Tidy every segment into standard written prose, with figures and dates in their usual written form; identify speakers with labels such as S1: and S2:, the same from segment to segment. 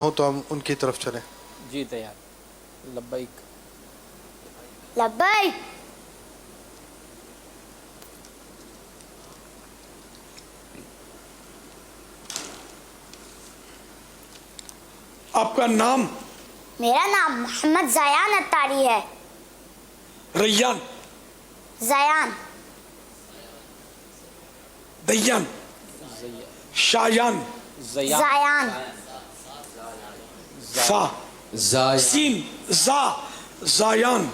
S1: ہو تو ہم ان کی طرف چلیں.
S2: جی تیار. لبیک.
S3: لبیک.
S4: آپ کا نام؟
S3: میرا نام محمد زیان اتاری ہے.
S4: ریان.
S3: زیان.
S4: دیان. شایان.
S3: زیان.
S4: سا. سین. زا. زایان.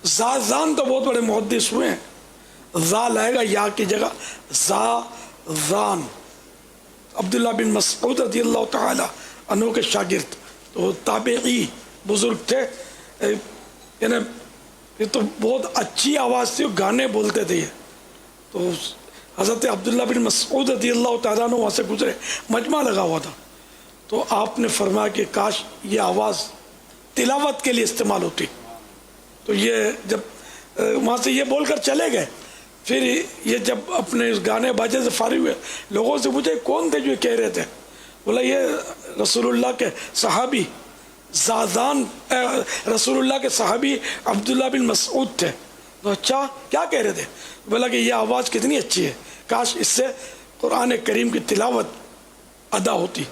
S4: زازان تو بہت بڑے محدث ہوئے ہیں. زا لائے گا یا کی جگہ. زا زان. عبداللہ بن مسعود رضی اللہ تعالی عنہ کے شاگرد تو تابعی بزرگ تھے. یعنی یہ تو بہت اچھی آواز تھی, گانے بولتے تھے. یہ تو حضرت عبداللہ بن مسعود رضی اللہ تعالیٰ عنہ وہاں سے گزرے, مجمع لگا ہوا تھا, تو آپ نے فرمایا کہ کاش یہ آواز تلاوت کے لیے استعمال ہوتی. تو یہ جب وہاں سے یہ بول کر چلے گئے, پھر یہ جب اپنے اس گانے باجے سے فارغ ہوئے, لوگوں سے پوچھے کون تھے جو یہ کہہ رہے تھے؟ بولا یہ رسول اللہ کے صحابی زازان, رسول اللہ کے صحابی عبداللہ بن مسعود تھے. تو اچھا کیا کہہ رہے تھے؟ بولا کہ یہ آواز کتنی اچھی ہے, کاش اس سے قرآن کریم کی تلاوت ادا ہوتی.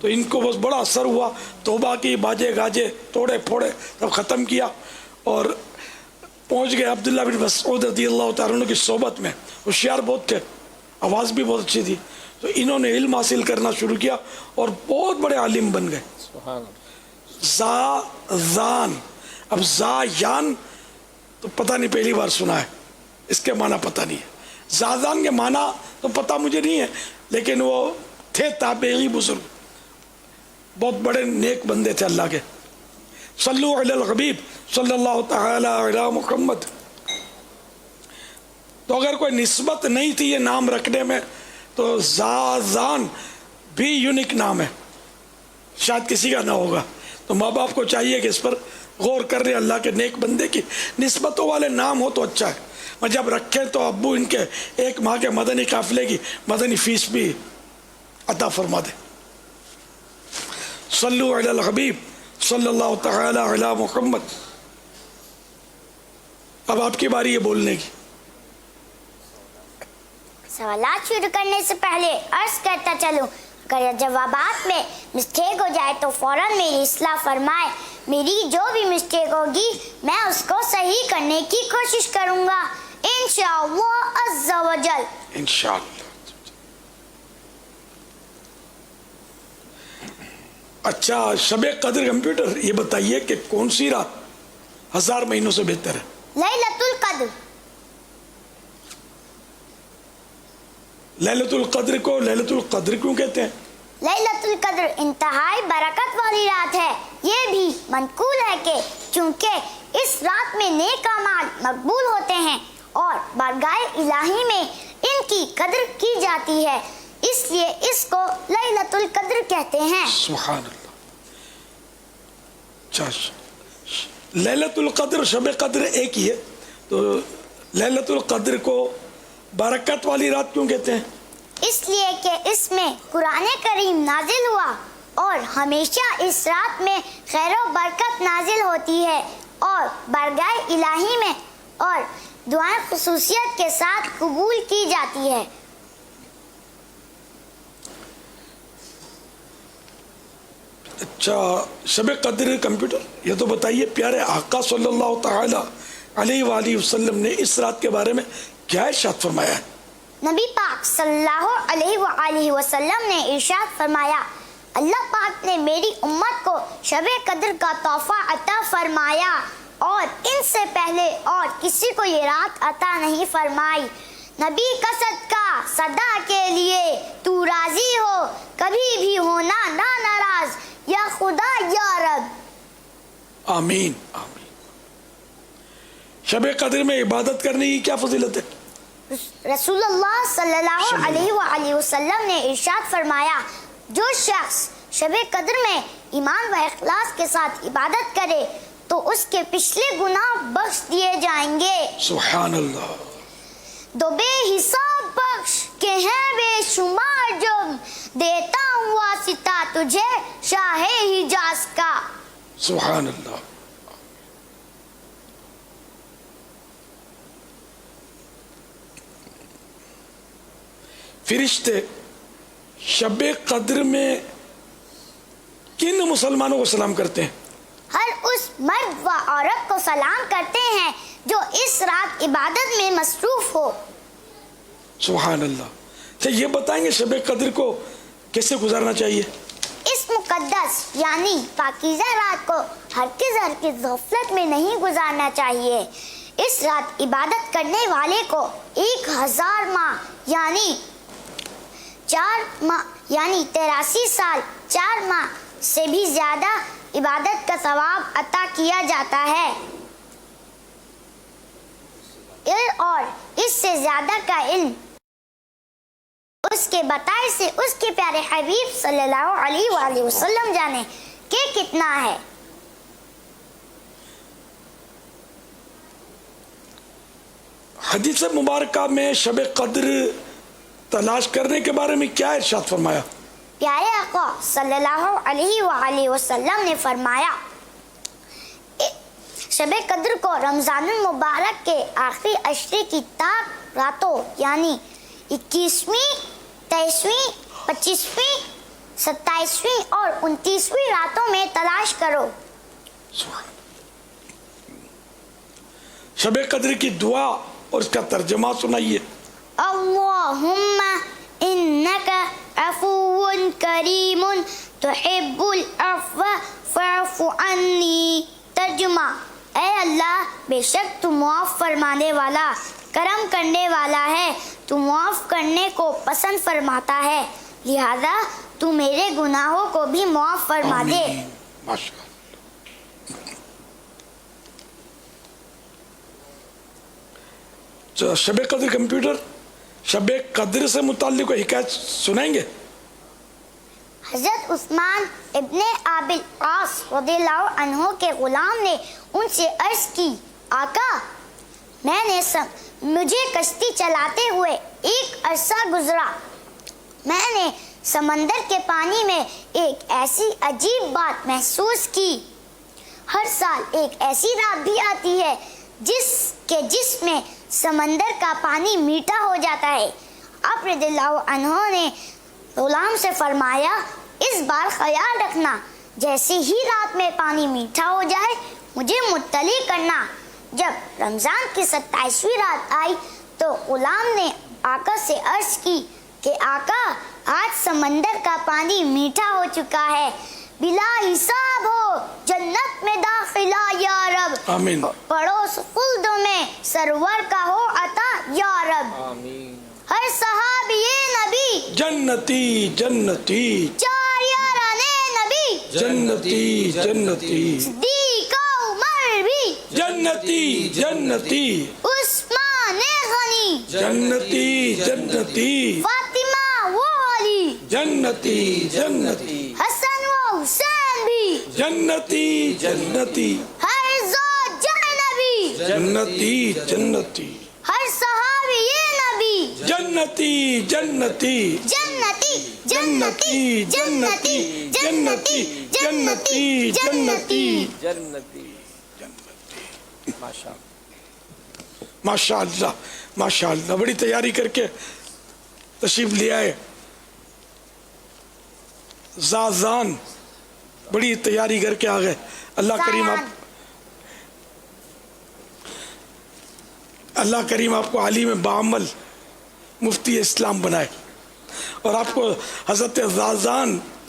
S4: تو ان کو بس بڑا اثر ہوا, توبہ کی, باجے گاجے توڑے پھوڑے سب ختم کیا اور پہنچ گئے عبداللہ بن مسعود رضی اللہ تعالیٰ عنہ کی صحبت میں. ہوشیار بہت تھے, آواز بھی بہت اچھی تھی, تو انہوں نے علم حاصل کرنا شروع کیا اور بہت بڑے عالم بن گئے. زا زان. اب زا یان تو پتہ نہیں, پہلی بار سنا ہے, اس کے معنی پتہ نہیں ہے. زازان کے معنی تو پتہ مجھے نہیں ہے, لیکن وہ تھے تابعی بزرگ, بہت بڑے نیک بندے تھے اللہ کے. صلو علی الحبیب صلی اللہ تعالی علی محمد. تو اگر کوئی نسبت نہیں تھی یہ نام رکھنے میں تو زازان بھی یونیک نام ہے, شاید کسی کا نہ ہوگا. تو ماں باپ کو چاہیے کہ اس پر غور کر رہے, اللہ کے نیک بندے کی نسبتوں والے نام ہو تو اچھا ہے. میں جب رکھیں تو ابو ان کے ایک ماہ کے مدنی قافلے کی مدنی فیس بھی عطا فرما دے. صلو علی الحبیب صلی اللہ تعالی علی محمد. اب آپ کی باری ہے بولنے کی.
S3: سوالات شروع کرنے سے پہلے عرض کرتا چلوں, اگر جوابات میں مسٹیک ہو جائے تو فوراً میری اصلاح فرمائے. میری جو بھی مسٹیک ہوگی میں اس کو صحیح کرنے کی کوشش کروں گا انشاءاللہ عز و جل.
S4: انشاءاللہ. اچھا, شب قدر کمپیوٹر یہ بتائیے کہ کون سی رات 1000 مہینوں سے بہتر ہے؟
S3: لیلۃ القدر.
S4: لیلۃ القدر کو لیلۃ القدر کیوں کہتے ہیں؟
S3: لیلۃ القدر انتہائی برکت والی رات ہے. یہ بھی منقول ہے کہ چونکہ اس رات میں نیک اعمال مقبول ہوتے ہیں اور بارگاہ الہی میں ان کی قدر کی جاتی ہے, اس لیے اس کو لیلۃ القدر کہتے ہیں.
S4: سبحان اللہ. لیلۃ القدر شب قدر ایک ہی ہے, تو لیلۃ القدر کو برکت والی رات کیوں کہتے ہیں؟
S3: اس لیے کہ اس میں قرآن کریم نازل ہوا اور ہمیشہ اس رات میں خیر و برکت نازل ہوتی ہے اور بارگاہ الہی میں اور دعائیں خصوصیت کے ساتھ قبول کی جاتی ہے.
S4: اچھا, شب قدر کمپیوٹر یہ تو بتائیے پیارے آقا صلی اللہ تعالی علیہ وآلہ وسلم نے اس رات کے بارے میں کیا ارشاد فرمایا ہے؟
S3: نبی پاک صلی اللہ علیہ وآلہ وسلم نے ارشاد فرمایا, اللہ پاک نے میری امت کو شب قدر کا تحفہ عطا فرمایا اور ان سے پہلے اور کسی کو یہ رات عطا نہیں فرمائی. نبی کا صدقہ صدا کے لیے تو راضی ہو, کبھی بھی ہونا نہ ناراض, یا خدا یا رب.
S4: آمین آمین. شب قدر میں عبادت کرنے کی کیا فضیلت ہے؟
S3: رسول اللہ صلی اللہ علیہ وآلہ وسلم نے ارشاد فرمایا, جو شخص شب قدر میں ایمان و اخلاص کے ساتھ عبادت کرے تو اس کے پچھلے گناہ بخش دیے جائیں گے.
S4: سبحان اللہ.
S3: دو بے حساب بخش के हैं बेशुमार जुर्म, देता हूँ वासिता तुझे शाह हिजाज का।
S4: सुभान अल्लाह। फरिश्ते शब कद्र में किन मुसलमानों को सलाम करते हैं?
S3: हर उस मर्द व औरत को सलाम करते हैं जो इस रात इबादत में मसरूफ हो।
S4: सुभान अल्लाह। तो ये बताएंगे शब कद्र को कैसे गुजारना चाहिए?
S3: इस मुकद्दस यानी पाकीज़ा रात को हरगिज़ गफलत में नहीं गुजारना चाहिए। इस रात इबादत करने वाले को 1000 माह यानी 83 साल 4 माह से भी ज्यादा इबादत का सवाब अता किया जाता है और इससे ज्यादा का इल्म उसके बताए से उसके प्यारे हबीब सल्लल्लाहु अलैहि वसल्लम जाने के कितना है।
S4: हदीस मुबारका में शब कद्र तलाश करने के बारे में क्या इरशाद फरमाया?
S3: प्यारे आका सल्लल्लाहु अलैहि वसल्लम ने फरमाया, शब कद्र को रमजानुल मुबारक के आखिरी अशरे की ताक रातों यानी 21वीं, 23वीं, 25वीं, 27वीं और 29वीं रातों में तलाश करो।
S4: शब कद्र की दुआ और उसका तर्जुमा सुनाइए।
S3: अल्लाहुम्मा इन्नका अफुव्वुन करीमुन तुहिब्बुल अफ़्व फ़अफ़ु अन्नी। तर्जुमा, ऐ अल्लाह बेशक तू मुआफ़ फरमाने वाला करम करने वाला है, तू मुआफ़ करने को पसंद फरमाता है, लिहाजा तू मेरे गुनाहों को भी मुआफ़ फरमा दे।
S4: माशाअल्लाह। तो शब कद्र कंप्यूटर शब कद्र से मुताल्लिक़ कोई हिकायत सुनाएंगे?
S3: हज़रत उस्मान इब्ने आबिल आस रज़ियल्लाहु अन्हु के गुलाम ने उनसे अर्ज़ की, आका मुझे कश्ती चलाते हुए एक अरसा गुजरा। मैंने समंदर के पानी में एक ऐसी अजीब बात महसूस की। हर साल एक ऐसी रात भी आती है जिसमें समंदर का पानी मीठा हो जाता है। आप रज़ियल्लाहु अन्हु ने गुलाम से फरमाया, इस बार ख्याल रखना, जैसे ही रात में पानी मीठा हो जाए मुझे मुत्तली करना। जब रमज़ान की 27वीं रात आई तो गुलाम ने आका से अर्ज़ की कि आका आज समंदर का पानी मीठा हो चुका है, बिला हिसाब हो जन्नत में दाखिला या रब।
S4: आमीन।
S3: पड़ोस खुल्द में सरवर का हो अता या रब।
S2: आमीन।
S3: हर सहाबी नबी
S4: जन्नती जन्नती,
S3: चार याराने नबी
S4: जन्नती जन्नती,
S3: सिद्दीक़ उमर भी
S4: जन्नती जन्नती,
S3: उस्मान गनी
S4: जन्नती जन्नती,
S3: फातिमा वो अली
S4: जन्नती जन्नती,
S3: हसन व हुसैन भी
S4: जन्नती जन्नती,
S3: हर ज़ौज नबी
S4: जन्नती जन्नती,
S3: हर सहाबी नबी
S4: जन्नती जन्नती,
S3: जन्नती
S4: जन्नती जन्नती, जन्नती जन्नती जन्नती।
S2: जन्नती। माशा
S4: माशाअल्लाह माशाअल्लाह, बड़ी तैयारी करके तशरीफ ले आए। ज़ाज़ान बड़ी तैयारी करके आ गए। अल्लाह करीम आपको आलिम बामल मुफ्ती इस्लाम बनाए और आपको हज़रत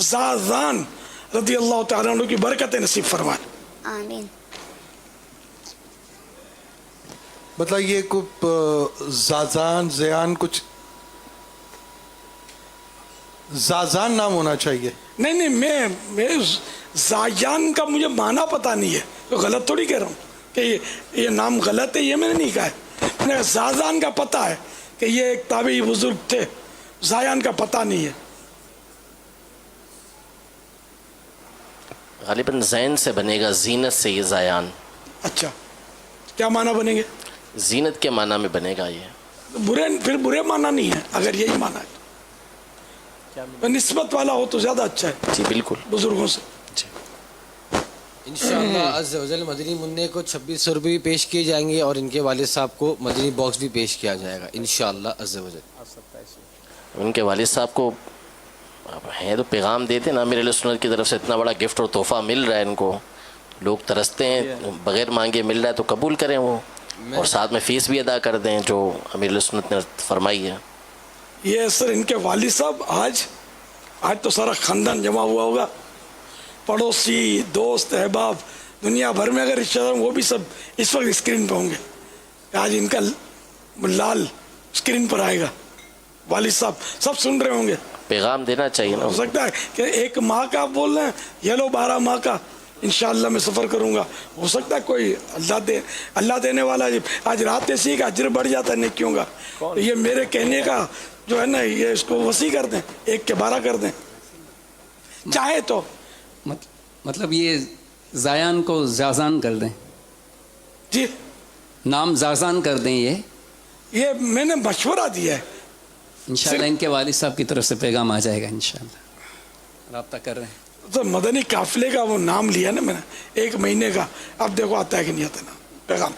S4: ज़ाज़ान रज़ी अल्लाह तआला अन्हु की बरकत नसीब फरमाए।
S3: आमीन।
S1: मतलब ये ज़ाज़ान ज़यान कुछ ज़ाज़ान नाम होना चाहिए?
S4: नहीं मैं ज़ायान का मुझे माना पता नहीं है, तो गलत थोड़ी कह रहा हूँ कि ये नाम गलत है, ये मैंने नहीं कहा है। मैंने ज़ाज़ान का पता है कि ये एक ताबी बुजुर्ग थे, ज़ायान का पता नहीं है।
S5: गालिबन ज़ैन से बनेगा, ज़ीनत से ये ज़ायान।
S4: अच्छा, क्या माना बनेंगे?
S5: ज़ीनत के माना में बनेगा ये।
S4: बुरे फिर बुरे माना नहीं है, अगर यही माना है तो निस्बत वाला हो तो ज़्यादा अच्छा है
S5: जी बिल्कुल
S4: बुजुर्गों से।
S6: इंशाअल्लाह अज़्ज़ व जल मदनी मुन्ने को 2600 रुपये भी पेश किए जाएंगे और इनके वालिद साहब को मदनी बॉक्स भी पेश किया जाएगा इंशाअल्लाह अज़्ज़ व जल।
S5: उनके वालिद साहब को अब है तो पैगाम देते ना, मेरे सुन्नत की तरफ से इतना बड़ा गिफ्ट और तोहफ़ा मिल रहा है इनको, लोग तरसते हैं, बग़ैर मांगे मिल रहा है तो कबूल करें वो, और साथ में फ़ीस भी अदा कर दें जो अमीर सुन्नत ने फरमाई है।
S4: ये सर इनके वालिद साहब आज तो सारा ख़ानदान जमा हुआ होगा, पड़ोसी दोस्त अहबाब दुनिया भर में अगर रिश्तेदार वो भी सब इस वक्त स्क्रीन पर होंगे। आज इनका लाल स्क्रीन पर आएगा, वालिद साहब सब सुन रहे होंगे।
S5: पैगाम देना चाहिए ना।
S4: हो सकता है कि 1 माह का आप बोल रहे हैं, ये लो 12 माह का इंशाअल्लाह मैं सफ़र करूँगा। हो सकता है कोई अल्लाह देने वाला आज रात ऐसी का अजर बढ़ जाता है नेकियों का। तो ये मेरे कहने का जो है ना, ये इसको वसी कर दें, 1 के 12 कर दें चाहे तो।
S7: मतलब ये जायान को जाजान कर दें
S4: जी,
S7: नाम जाजान कर दें। ये
S4: मैंने मशवरा दिया है,
S7: इंशाल्लाह इनके वालिद साहब की तरफ से पैगाम आ जाएगा इंशाल्लाह। राब्ता कर रहे हैं
S4: तो मदनी काफिले का वो नाम लिया ना मैंने 1 महीने का, अब देखो आता है कि नहीं आता ना पैगाम।